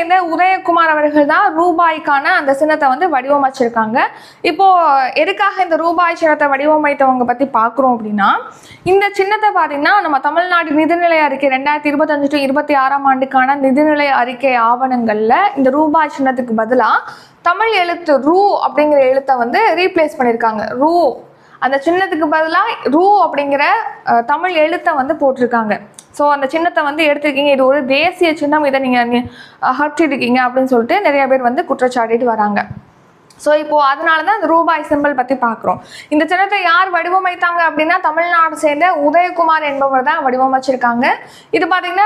சேர்ந்த உதயகுமார் அவர்கள் தான் ரூபாய்க்கான அந்த சின்னத்தை வந்து வடிவமைச்சிருக்காங்க. இப்போ எதுக்காக இந்த ரூபாய் சின்னத்தை வடிவமைத்தவங்க பத்தி பார்க்குறோம் அப்படின்னா, இந்த சின்னத்தை பார்த்தீங்கன்னா நம்ம தமிழ்நாடு நிதிநிலை அறிக்கை 2025 to 26 ஆண்டுக்கான நிதிநிலை அறிக்கை ஆவணங்கள்ல இந்த ரூபாய் சின்னத்துக்கு பதிலாக தமிழ் எழுத்து ரூ அப்படிங்கிற எழுத்தை வந்து ரீப்ளேஸ் பண்ணியிருக்காங்க. ரூ அந்த சின்னத்துக்கு பதிலாக ரூ அப்படிங்கிற தமிழ் எழுத்தை வந்து போட்டிருக்காங்க. ஸோ அந்த சின்னத்தை வந்து எடுத்திருக்கீங்க, இது ஒரு தேசிய சின்னம், இதை நீங்கள் அகற்றிருக்கீங்க அப்படின்னு சொல்லிட்டு நிறைய பேர் வந்து குற்றச்சாட்டிட்டு வராங்க. ஸோ இப்போது அதனால தான் இந்த ரூபாய் சிம்பிள் பற்றி பார்க்குறோம். இந்த சின்னத்தை யார் வடிவமைத்தாங்க அப்படின்னா தமிழ்நாடு சேர்ந்த உதயகுமார் என்பவர் தான் வடிவமைச்சிருக்காங்க. இது பார்த்தீங்கன்னா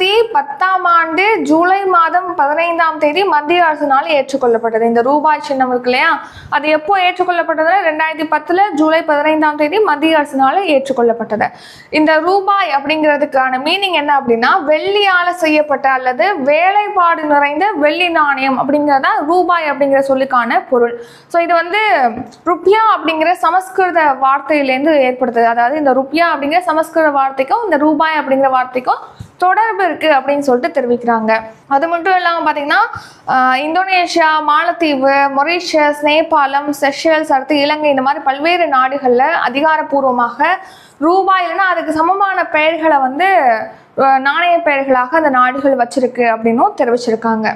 2010 ஆண்டு ஜூலை மாதம் 15 மத்திய அரசினால் ஏற்றுக்கொள்ளப்பட்டது. இந்த ரூபாய் சின்னம் இருக்கு இல்லையா, அது எப்போ ஏற்றுக்கொள்ளப்பட்டது? 2010 ஜூலை 15 மத்திய அரசினால் ஏற்றுக்கொள்ளப்பட்டது. இந்த ரூபாய் அப்படிங்கிறதுக்கான மீனிங் என்ன அப்படின்னா வெள்ளியால் செய்யப்பட்ட அல்லது வேலைப்பாடு நிறைந்த வெள்ளி நாணயம் அப்படிங்கிறதா ரூபாய் அப்படிங்கிற சொல்லுக்கான பொருள். ஸோ இது வந்து ருப்பியா அப்படிங்கிற சமஸ்கிருத வார்த்தையிலேருந்து ஏற்படுத்துது. அதாவது இந்த ருப்பியா அப்படிங்கிற சமஸ்கிருத வார்த்தைக்கும் இந்த ரூபாய் அப்படிங்கிற வார்த்தைக்கும் தொடர்பு இருக்கு அப்படின்னு சொல்லிட்டு தெரிவிக்கிறாங்க. அது மட்டும் இல்லாமல் பார்த்தீங்கன்னா இந்தோனேஷியா, மாலத்தீவு, மொரீஷியஸ், நேபாளம், செஷல்ஸ், அடுத்து இலங்கை, இந்த மாதிரி பல்வேறு நாடுகளில் அதிகாரப்பூர்வமாக ரூபாய் இல்லைன்னா அதுக்கு சமமான பெயர்களை வந்து நாணய பெயர்களாக அந்த நாடுகள் வச்சிருக்கு அப்படின்னும் தெரிவிச்சிருக்காங்க.